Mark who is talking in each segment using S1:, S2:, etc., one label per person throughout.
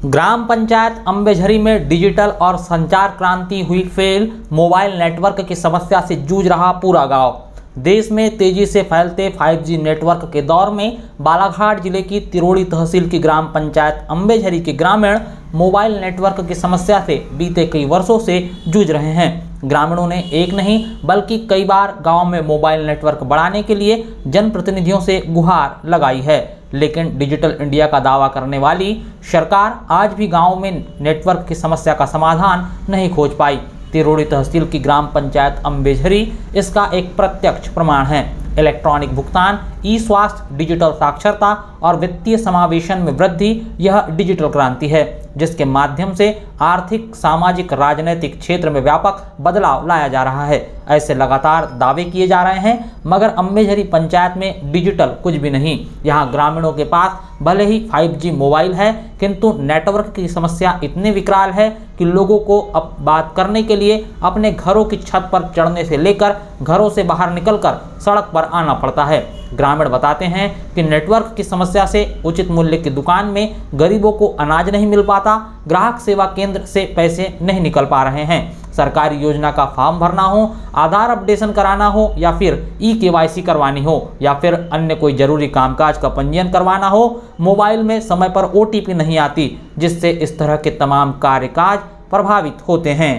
S1: ग्राम पंचायत अम्बेझरी में डिजिटल और संचार क्रांति हुई फेल। मोबाइल नेटवर्क की समस्या से जूझ रहा पूरा गांव। देश में तेजी से फैलते 5G नेटवर्क के दौर में बालाघाट जिले की तिरोड़ी तहसील की ग्राम पंचायत अम्बेझरी के ग्रामीण मोबाइल नेटवर्क की समस्या से बीते कई वर्षों से जूझ रहे हैं। ग्रामीणों ने एक नहीं बल्कि कई बार गांव में मोबाइल नेटवर्क बढ़ाने के लिए जनप्रतिनिधियों से गुहार लगाई है, लेकिन डिजिटल इंडिया का दावा करने वाली सरकार आज भी गांव में नेटवर्क की समस्या का समाधान नहीं खोज पाई। तिरोड़ी तहसील की ग्राम पंचायत अम्बेझरी इसका एक प्रत्यक्ष प्रमाण है। इलेक्ट्रॉनिक भुगतान, ई स्वास्थ्य, डिजिटल साक्षरता और वित्तीय समावेशन में वृद्धि यह डिजिटल क्रांति है, जिसके माध्यम से आर्थिक, सामाजिक, राजनीतिक क्षेत्र में व्यापक बदलाव लाया जा रहा है। ऐसे लगातार दावे किए जा रहे हैं, मगर अम्बेझरी पंचायत में डिजिटल कुछ भी नहीं। यहाँ ग्रामीणों के पास भले ही 5G मोबाइल है, किंतु नेटवर्क की समस्या इतनी विकराल है कि लोगों को अब बात करने के लिए अपने घरों की छत पर चढ़ने से लेकर घरों से बाहर निकलकर सड़क पर आना पड़ता है। ग्रामीण बताते हैं कि नेटवर्क की समस्या से उचित मूल्य की दुकान में गरीबों को अनाज नहीं मिल पाता, ग्राहक सेवा केंद्र से पैसे नहीं निकल पा रहे हैं। सरकारी योजना का फॉर्म भरना हो, आधार अपडेशन कराना हो, या फिर KYC करवानी हो, या फिर अन्य कोई जरूरी कामकाज का पंजीयन करवाना हो, मोबाइल में समय पर OTP नहीं आती, जिससे इस तरह के तमाम कार्यकाज प्रभावित होते हैं।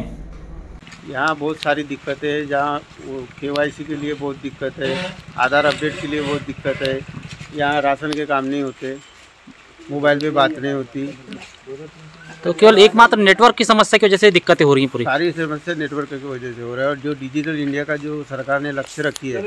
S2: यहाँ बहुत सारी दिक्कतें है। जहाँ KYC के लिए बहुत दिक्कत है, आधार अपडेट के लिए बहुत दिक्कत है। यहाँ राशन के काम नहीं होते, मोबाइल पे बात नहीं होती।
S1: तो केवल एकमात्र नेटवर्क की समस्या की वजह से दिक्कतें हो रही हैं? पूरी
S2: सारी समस्या नेटवर्क की वजह से हो रहा है। और जो डिजिटल इंडिया का जो सरकार ने लक्ष्य रखी है,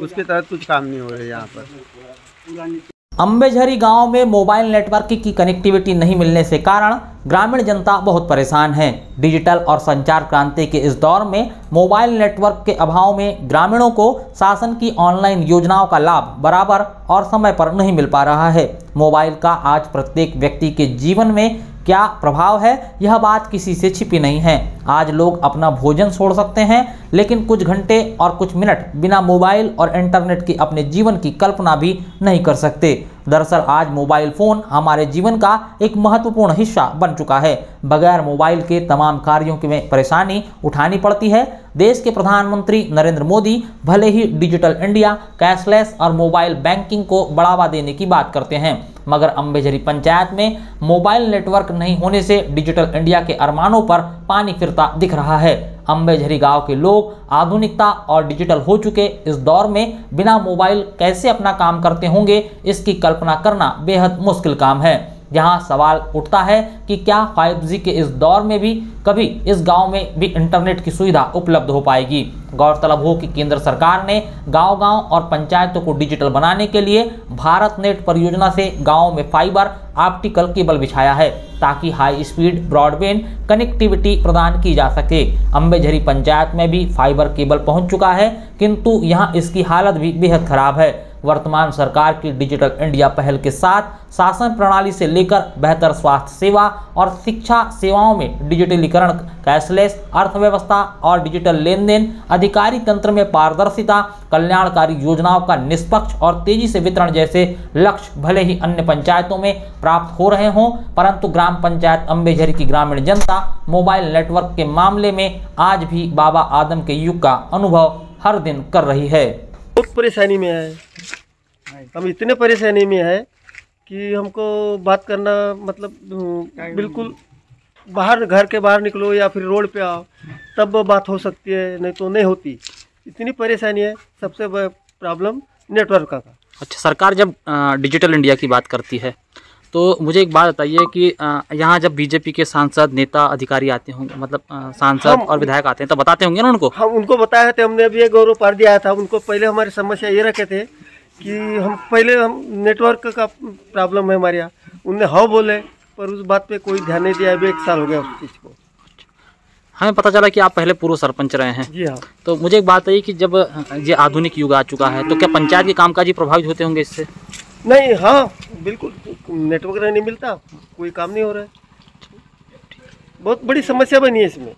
S2: उसके तहत कुछ काम नहीं हो रहा है यहाँ पर।
S1: अम्बेझरी गांव में मोबाइल नेटवर्क की कनेक्टिविटी नहीं मिलने से कारण ग्रामीण जनता बहुत परेशान है। डिजिटल और संचार क्रांति के इस दौर में मोबाइल नेटवर्क के अभाव में ग्रामीणों को शासन की ऑनलाइन योजनाओं का लाभ बराबर और समय पर नहीं मिल पा रहा है। मोबाइल का आज प्रत्येक व्यक्ति के जीवन में क्या प्रभाव है, यह बात किसी से छिपी नहीं है। आज लोग अपना भोजन छोड़ सकते हैं, लेकिन कुछ घंटे और कुछ मिनट बिना मोबाइल और इंटरनेट के अपने जीवन की कल्पना भी नहीं कर सकते। दरअसल आज मोबाइल फ़ोन हमारे जीवन का एक महत्वपूर्ण हिस्सा बन चुका है। बगैर मोबाइल के तमाम कार्यों में परेशानी उठानी पड़ती है। देश के प्रधानमंत्री नरेंद्र मोदी भले ही डिजिटल इंडिया, कैशलेस और मोबाइल बैंकिंग को बढ़ावा देने की बात करते हैं, मगर अम्बेझरी पंचायत में मोबाइल नेटवर्क नहीं होने से डिजिटल इंडिया के अरमानों पर पानी फिरता दिख रहा है। अम्बेझरी गांव के लोग आधुनिकता और डिजिटल हो चुके इस दौर में बिना मोबाइल कैसे अपना काम करते होंगे, इसकी कल्पना करना बेहद मुश्किल काम है। यहाँ सवाल उठता है कि क्या 5G के इस दौर में भी कभी इस गांव में भी इंटरनेट की सुविधा उपलब्ध हो पाएगी। गौरतलब हो कि केंद्र सरकार ने गांव-गांव और पंचायतों को डिजिटल बनाने के लिए भारत नेट परियोजना से गांव में फाइबर ऑप्टिकल केबल बिछाया है, ताकि हाई स्पीड ब्रॉडबैंड कनेक्टिविटी प्रदान की जा सके। अम्बेझरी पंचायत में भी फाइबर केबल पहुंच चुका है, किंतु यहाँ इसकी हालत भी बेहद खराब है। वर्तमान सरकार की डिजिटल इंडिया पहल के साथ शासन प्रणाली से लेकर बेहतर स्वास्थ्य सेवा और शिक्षा सेवाओं में डिजिटलीकरण, कैशलेस अर्थव्यवस्था और डिजिटल लेन देन, अधिकारी तंत्र में पारदर्शिता, कल्याणकारी योजनाओं का निष्पक्ष और तेजी से वितरण जैसे लक्ष्य भले ही अन्य पंचायतों में प्राप्त हो रहे हों, परंतु ग्राम पंचायत अम्बेझरी की ग्रामीण जनता मोबाइल नेटवर्क के मामले में आज भी बाबा आदम के युग का अनुभव हर दिन कर रही है।
S2: बहुत परेशानी में है। हम इतने परेशानी में है कि हमको बात करना मतलब बिल्कुल बाहर, घर के बाहर निकलो या फिर रोड पे आओ तब बात हो सकती है, नहीं तो नहीं होती। इतनी परेशानी है। सबसे बड़ा प्रॉब्लम नेटवर्क का।
S1: अच्छा, सरकार जब डिजिटल इंडिया की बात करती है तो मुझे एक बात बताइए कि यहाँ जब बीजेपी के सांसद, नेता, अधिकारी आते होंगे, मतलब सांसद और विधायक आते हैं, तो बताते होंगे ना उनको?
S2: हम उनको बताए थे। हमने अभी एक गौरव पार दिया था उनको। पहले हमारी समस्या ये रखे थे कि हम नेटवर्क का प्रॉब्लम है हमारे यहाँ। उनने हाँ बोले, पर उस बात पे कोई ध्यान नहीं दिया। अभी 1 साल हो गया उस चीज़ को।
S1: हमें पता चला कि आप पहले पूर्व सरपंच रहे हैं।
S2: जी हाँ।
S1: तो मुझे एक बात है कि जब ये आधुनिक युग आ चुका है, तो क्या पंचायत के कामकाज ही प्रभावित होते होंगे इससे?
S2: नहीं, हाँ बिल्कुल। नेटवर्क नहीं मिलता, कोई काम नहीं हो रहा है। बहुत बड़ी समस्या बनी है इसमें।